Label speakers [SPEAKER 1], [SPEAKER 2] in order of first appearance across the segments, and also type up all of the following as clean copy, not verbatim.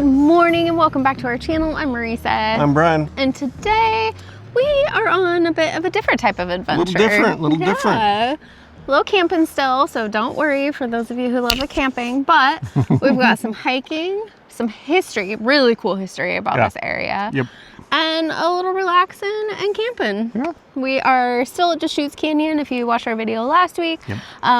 [SPEAKER 1] morning and welcome back to our channel. I'm Marisa.
[SPEAKER 2] I'm Brian.
[SPEAKER 1] And today we are on a bit of a different type of adventure.
[SPEAKER 2] A little different.
[SPEAKER 1] A little camping still, so don't worry for those of you who love the camping, but we've got some hiking, some history, really cool history about this area.
[SPEAKER 2] Yep.
[SPEAKER 1] And a little relaxing and camping. Yeah. We are still at Deschutes Canyon. If you watched our video last week,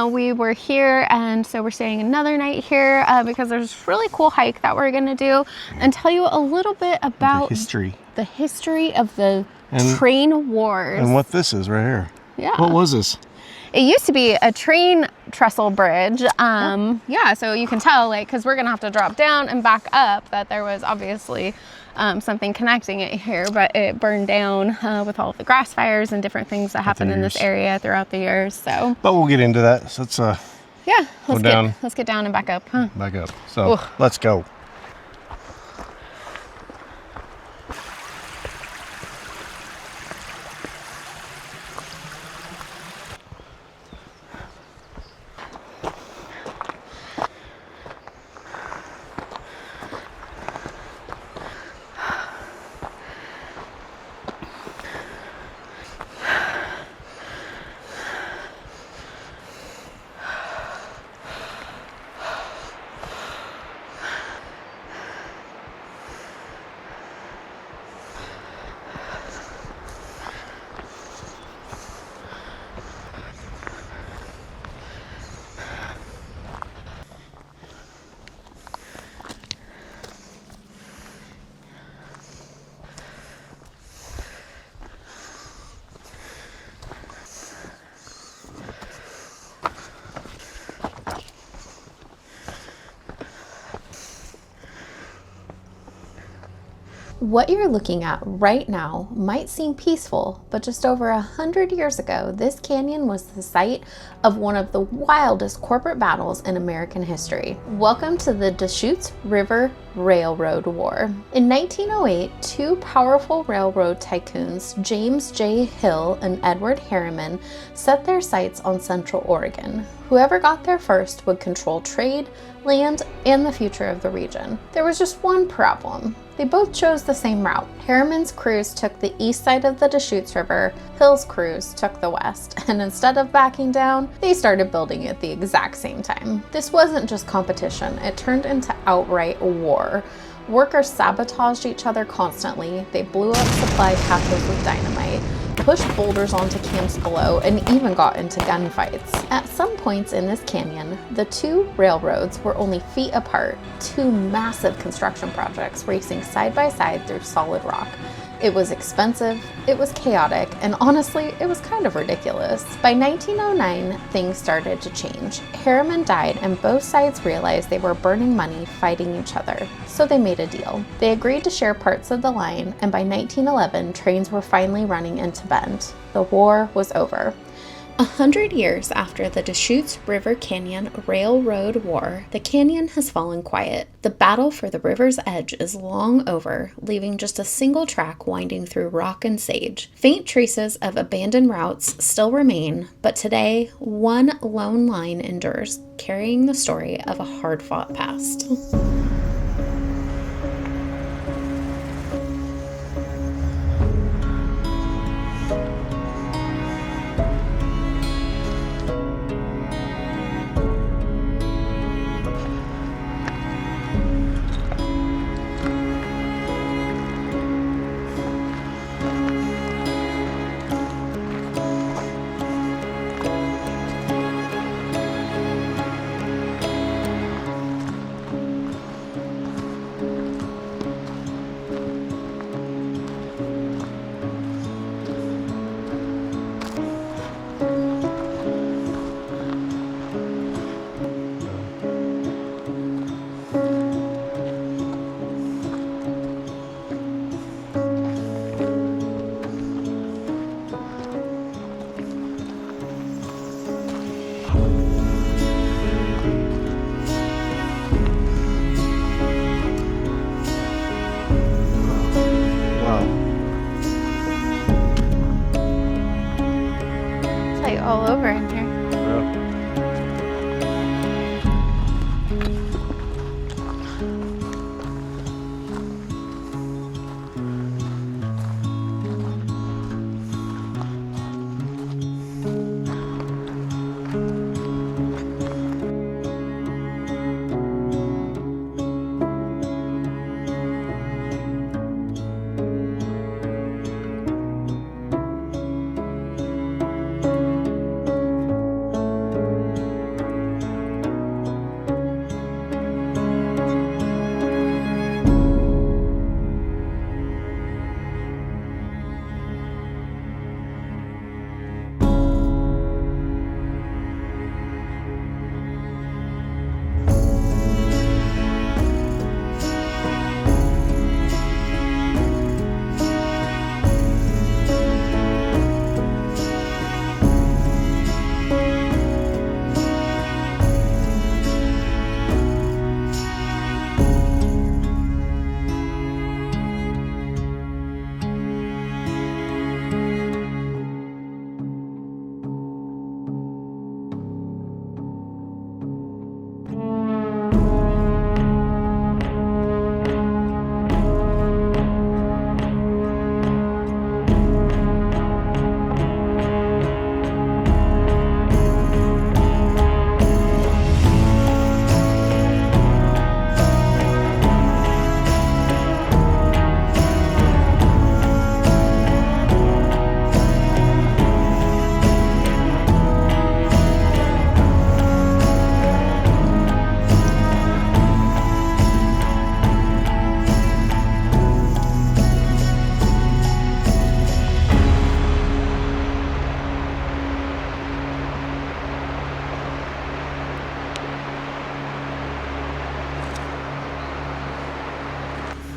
[SPEAKER 1] we were here, and so we're staying another night here because there's a really cool hike that we're gonna do and tell you a little bit about the history of the train wars.
[SPEAKER 2] And what this is right here.
[SPEAKER 1] Yeah.
[SPEAKER 2] What was this?
[SPEAKER 1] It used to be a train trestle bridge. Yeah, so you can tell, like, because we're gonna have to drop down and back up, that there was obviously something connecting it here, but it burned down with all of the grass fires and different things that happened in this area throughout the years. So,
[SPEAKER 2] but we'll get into that. So let's
[SPEAKER 1] let's get down and back up. Huh?
[SPEAKER 2] Back up. So let's go.
[SPEAKER 3] What you're looking at right now might seem peaceful, but just over 100 years ago, this canyon was the site of one of the wildest corporate battles in American history. Welcome to the Deschutes River Railroad War. In 1908, two powerful railroad tycoons, James J. Hill and Edward Harriman, set their sights on Central Oregon. Whoever got there first would control trade, land, and the future of the region. There was just one problem. They both chose the same route. Harriman's crews took the east side of the Deschutes River, Hill's crews took the west, and instead of backing down, they started building at the exact same time. This wasn't just competition, it turned into outright war. Workers sabotaged each other constantly, they blew up supply caches with dynamite, pushed boulders onto camps below, and even got into gunfights. At some points in this canyon, the two railroads were only feet apart, two massive construction projects racing side by side through solid rock. It was expensive, it was chaotic, and honestly, it was kind of ridiculous. By 1909, things started to change. Harriman died, and both sides realized they were burning money fighting each other. So they made a deal. They agreed to share parts of the line, and by 1911, trains were finally running into Bend. The war was over. 100 years after the Deschutes River Canyon Railroad War, the canyon has fallen quiet. The battle for the river's edge is long over, leaving just a single track winding through rock and sage. Faint traces of abandoned routes still remain, but today, one lone line endures, carrying the story of a hard-fought past.
[SPEAKER 1] all over in here.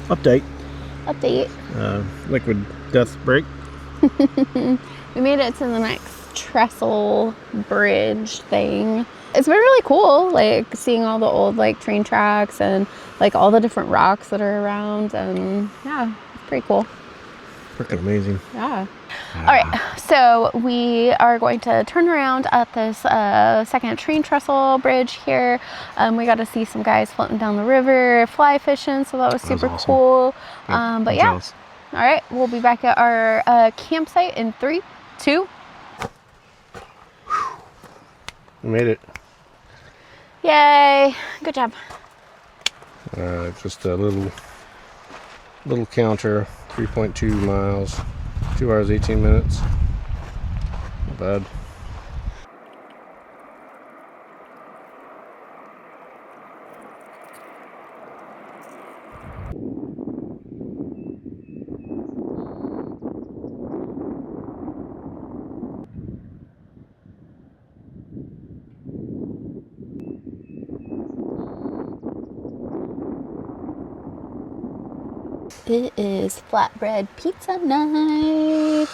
[SPEAKER 2] Update. Liquid death brake.
[SPEAKER 1] We made it to the next trestle bridge thing. It's been really cool, like seeing all the old like train tracks and like all the different rocks that are around, and yeah, it's pretty cool.
[SPEAKER 2] Freaking amazing.
[SPEAKER 1] Yeah. All right, so we are going to turn around at this second train trestle bridge here. We got to see some guys floating down the river, fly fishing, so that was super
[SPEAKER 2] awesome.
[SPEAKER 1] Cool.
[SPEAKER 2] Yep,
[SPEAKER 1] But yeah,
[SPEAKER 2] jealous.
[SPEAKER 1] all right, we'll be back at our campsite in 3, 2.
[SPEAKER 2] We made it.
[SPEAKER 1] Yay! Good job.
[SPEAKER 2] Just a little counter, 3.2 miles, 2 hours 18 minutes. Not bad.
[SPEAKER 1] It is flatbread pizza night.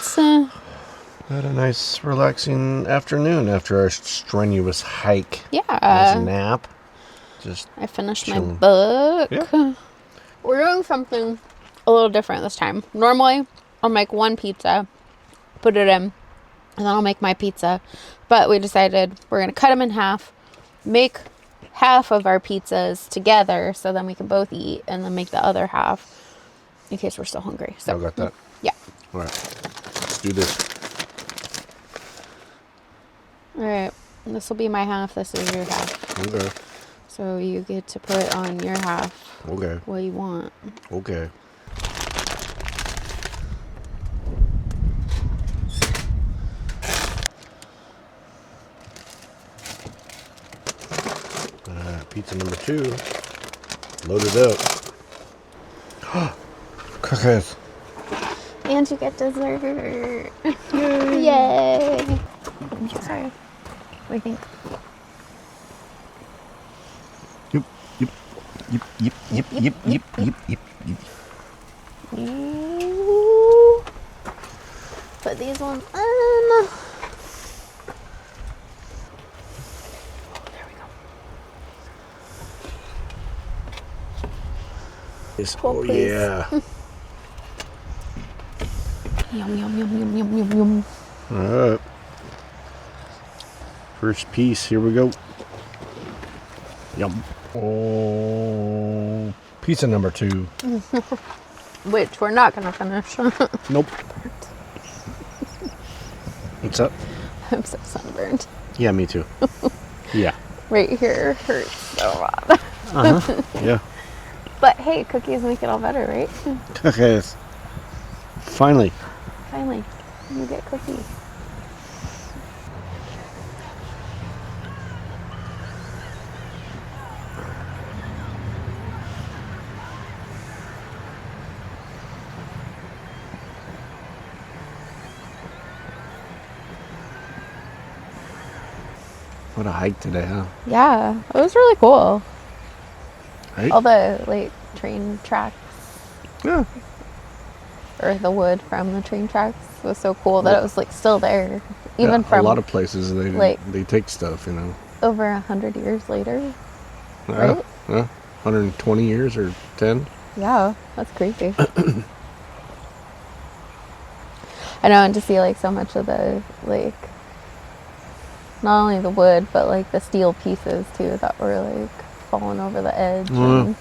[SPEAKER 2] Had a nice relaxing afternoon after our strenuous hike.
[SPEAKER 1] Yeah.
[SPEAKER 2] Nice nap. Just
[SPEAKER 1] I finished
[SPEAKER 2] chilling.
[SPEAKER 1] my book.
[SPEAKER 2] Yeah.
[SPEAKER 1] We're doing something a little different this time. Normally, I'll make one pizza, put it in, and then I'll make my pizza. But we decided we're going to cut them in half, make half of our pizzas together so then we can both eat, and then make the other half in case we're still hungry. So
[SPEAKER 2] I got that.
[SPEAKER 1] Yeah.
[SPEAKER 2] All right. Let's do this.
[SPEAKER 1] All right. This will be my half. This is your half.
[SPEAKER 2] Okay.
[SPEAKER 1] So you get to put on your half
[SPEAKER 2] Okay.
[SPEAKER 1] what you want.
[SPEAKER 2] Okay. Pizza number 2. Loaded up. Cookies.
[SPEAKER 1] And you get dessert. Yay. Sorry. What do you think?
[SPEAKER 2] Yep.
[SPEAKER 1] You put these ones on. There we go.
[SPEAKER 2] Oh,
[SPEAKER 1] please.
[SPEAKER 2] yeah.
[SPEAKER 1] Yum, yum, yum, yum, yum, yum, yum.
[SPEAKER 2] All right. First piece. Here we go. Yum. Oh, pizza number 2.
[SPEAKER 1] Which we're not going to finish.
[SPEAKER 2] Nope. What's up?
[SPEAKER 1] I'm so sunburned.
[SPEAKER 2] Yeah, me too. Yeah.
[SPEAKER 1] Right here hurts so bad.
[SPEAKER 2] Uh-huh. Yeah.
[SPEAKER 1] But hey, cookies make it all better, right?
[SPEAKER 2] Cookies. Finally.
[SPEAKER 1] Finally, you get cookies.
[SPEAKER 2] What a hike today, huh?
[SPEAKER 1] Yeah, it was really cool.
[SPEAKER 2] Right?
[SPEAKER 1] All the like train tracks,
[SPEAKER 2] Yeah.
[SPEAKER 1] or the wood from the train tracks was so cool that it was like still there, even
[SPEAKER 2] Yeah,
[SPEAKER 1] from
[SPEAKER 2] a lot of places
[SPEAKER 1] like-
[SPEAKER 2] they take stuff, you know.
[SPEAKER 1] over 100 years later.
[SPEAKER 2] Yeah.
[SPEAKER 1] Right?
[SPEAKER 2] Yeah. 120 years or 10.
[SPEAKER 1] Yeah, that's crazy. I know, and to see like so much of the like, not only the wood but like the steel pieces too that were like falling over the edge, and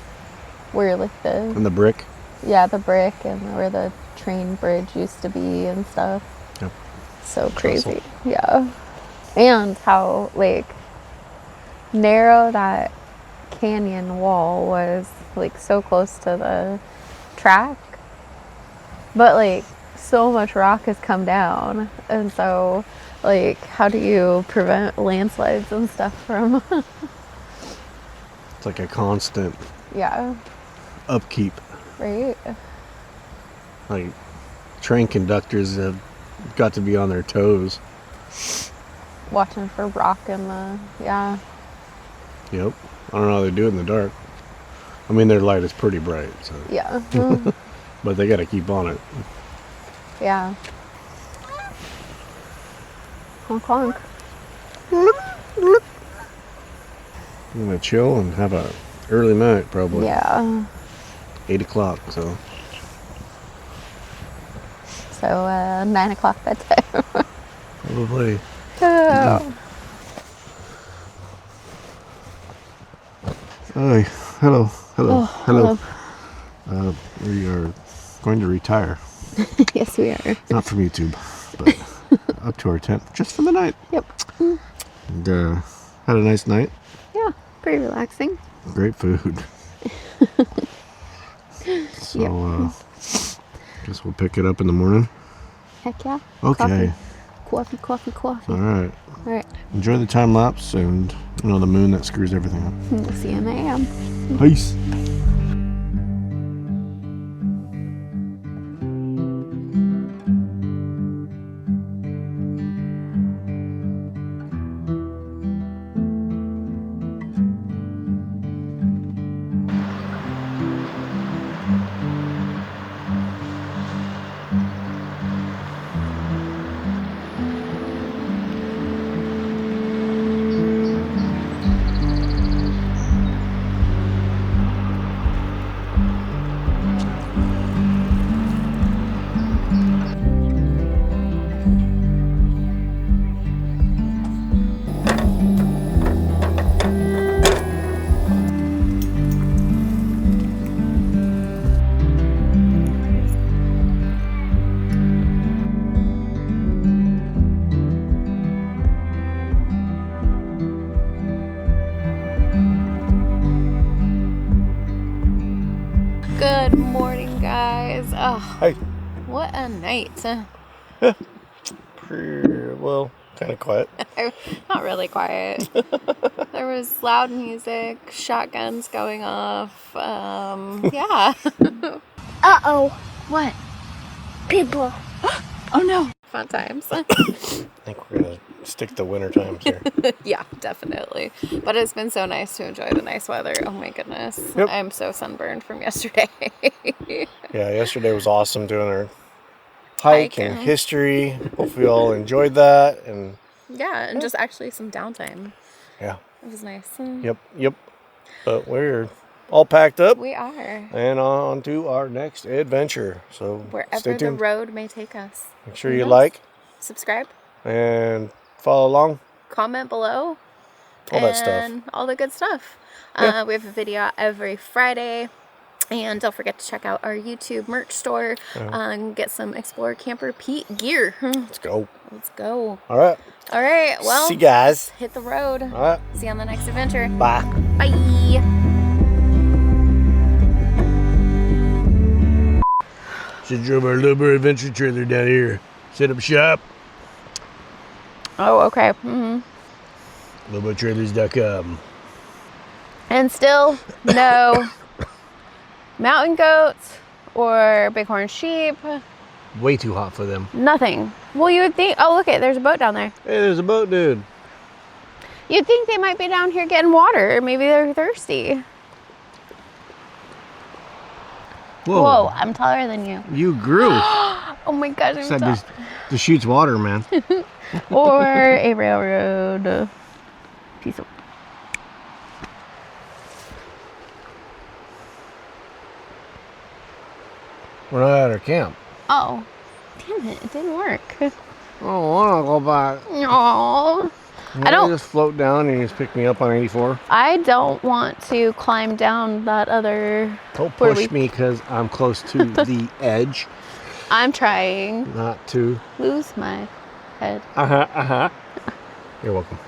[SPEAKER 1] where like the
[SPEAKER 2] And the brick.
[SPEAKER 1] the brick and where the train bridge used to be and stuff.
[SPEAKER 2] Yep.
[SPEAKER 1] So crazy. Yeah. And how like narrow that canyon wall was, like so close to the track, but like so much rock has come down, and so like how do you prevent landslides and stuff from
[SPEAKER 2] It's like a constant
[SPEAKER 1] yeah,
[SPEAKER 2] upkeep.
[SPEAKER 1] right?
[SPEAKER 2] Like train conductors have got to be on their toes.
[SPEAKER 1] Watching for rock in the
[SPEAKER 2] Yep. I don't know how they do it in the dark. I mean, their light is pretty bright, so.
[SPEAKER 1] Yeah.
[SPEAKER 2] But they got to keep on it.
[SPEAKER 1] Yeah. Honk honk.
[SPEAKER 2] I'm gonna chill and have a early night, probably.
[SPEAKER 1] Yeah.
[SPEAKER 2] 8 o'clock, so.
[SPEAKER 1] So 9 o'clock bedtime.
[SPEAKER 2] Probably.
[SPEAKER 1] Oh.
[SPEAKER 2] Hi. Hello. Hello.
[SPEAKER 1] Oh,
[SPEAKER 2] Hello. We are going to retire.
[SPEAKER 1] Yes, we are.
[SPEAKER 2] Not from YouTube, but up to our tent just for the night.
[SPEAKER 1] Yep.
[SPEAKER 2] And had a nice night.
[SPEAKER 1] Yeah, pretty relaxing.
[SPEAKER 2] Great food. So, guess we'll pick it up in the morning.
[SPEAKER 1] Heck yeah.
[SPEAKER 2] Okay.
[SPEAKER 1] Coffee.
[SPEAKER 2] All right.
[SPEAKER 1] All right.
[SPEAKER 2] Enjoy the time lapse and the moon that screws everything up.
[SPEAKER 1] We'll see you in the AM.
[SPEAKER 2] Peace.
[SPEAKER 1] Good morning, guys. Oh,
[SPEAKER 2] Hey.
[SPEAKER 1] what a night.
[SPEAKER 2] Well, kind of quiet.
[SPEAKER 1] Not really quiet. There was loud music, shotguns going off. Yeah.
[SPEAKER 4] Uh-oh.
[SPEAKER 1] What?
[SPEAKER 4] People.
[SPEAKER 1] Oh no. Fun times.
[SPEAKER 2] I think we're going to stick to winter times here.
[SPEAKER 1] Yeah, definitely. But it's been so nice to enjoy the nice weather. Oh my goodness.
[SPEAKER 2] Yep.
[SPEAKER 1] I'm so sunburned from yesterday.
[SPEAKER 2] Yeah, yesterday was awesome doing our hike and
[SPEAKER 1] Hiking.
[SPEAKER 2] history. Hopefully you all enjoyed that. And
[SPEAKER 1] Yeah, and just actually some downtime.
[SPEAKER 2] yeah,
[SPEAKER 1] It was nice.
[SPEAKER 2] yep. But we're all packed up
[SPEAKER 1] We are.
[SPEAKER 2] and on to our next adventure. So
[SPEAKER 1] Wherever
[SPEAKER 2] stay
[SPEAKER 1] the
[SPEAKER 2] tuned.
[SPEAKER 1] road may take us.
[SPEAKER 2] Make sure
[SPEAKER 1] Who
[SPEAKER 2] you
[SPEAKER 1] knows?
[SPEAKER 2] like
[SPEAKER 1] Subscribe,
[SPEAKER 2] and follow along.
[SPEAKER 1] comment below,
[SPEAKER 2] All that stuff.
[SPEAKER 1] and all the good stuff.
[SPEAKER 2] Yeah.
[SPEAKER 1] We have a video out every Friday. And don't forget to check out our YouTube merch store and get some Explorer Camper Pete gear.
[SPEAKER 2] Let's go.
[SPEAKER 1] Let's go.
[SPEAKER 2] All right.
[SPEAKER 1] All right. Well,
[SPEAKER 2] See you guys.
[SPEAKER 1] hit the road.
[SPEAKER 2] All right.
[SPEAKER 1] See you on the next adventure.
[SPEAKER 2] Bye.
[SPEAKER 1] Bye.
[SPEAKER 2] Just drove our Lobo adventure trailer down here. Set up shop.
[SPEAKER 1] Oh, okay. Mm-hmm.
[SPEAKER 2] LoboTrailers.com.
[SPEAKER 1] And still no mountain goats or bighorn sheep.
[SPEAKER 2] Way too hot for them.
[SPEAKER 1] Nothing. Well, you would think. Oh, look it. There's a boat down there.
[SPEAKER 2] Hey, there's a boat, dude.
[SPEAKER 1] You'd think they might be down here getting water. Maybe they're thirsty. Whoa, I'm taller than you.
[SPEAKER 2] You grew.
[SPEAKER 1] Oh my gosh, I'm
[SPEAKER 2] Said
[SPEAKER 1] tall.
[SPEAKER 2] Deschutes water, man.
[SPEAKER 1] Or a railroad piece of.
[SPEAKER 2] We're not at our camp.
[SPEAKER 1] Oh, damn it! It didn't work.
[SPEAKER 2] Oh, I want to go back.
[SPEAKER 1] Aww. I don't.
[SPEAKER 2] just float down and you just pick me up on 84.
[SPEAKER 1] I don't want to climb down that other.
[SPEAKER 2] Don't
[SPEAKER 1] Where
[SPEAKER 2] push me because I'm close to the edge.
[SPEAKER 1] I'm trying.
[SPEAKER 2] Not to.
[SPEAKER 1] Lose my head.
[SPEAKER 2] You're welcome.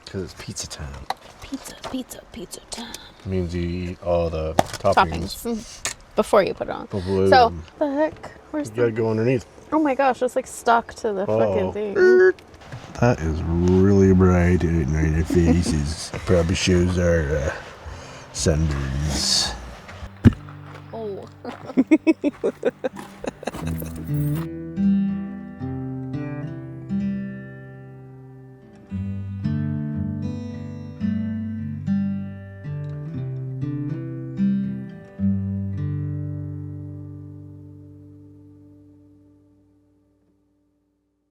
[SPEAKER 2] Because it's pizza time.
[SPEAKER 1] Pizza time.
[SPEAKER 2] Means you eat all the toppings.
[SPEAKER 1] Before you put it on.
[SPEAKER 2] Blue.
[SPEAKER 1] So, the heck? Where's
[SPEAKER 2] You gotta go underneath.
[SPEAKER 1] Oh my gosh, it's like stuck to the fucking thing.
[SPEAKER 2] That is really bright at night. Our faces probably shows our sunburns.
[SPEAKER 1] Oh.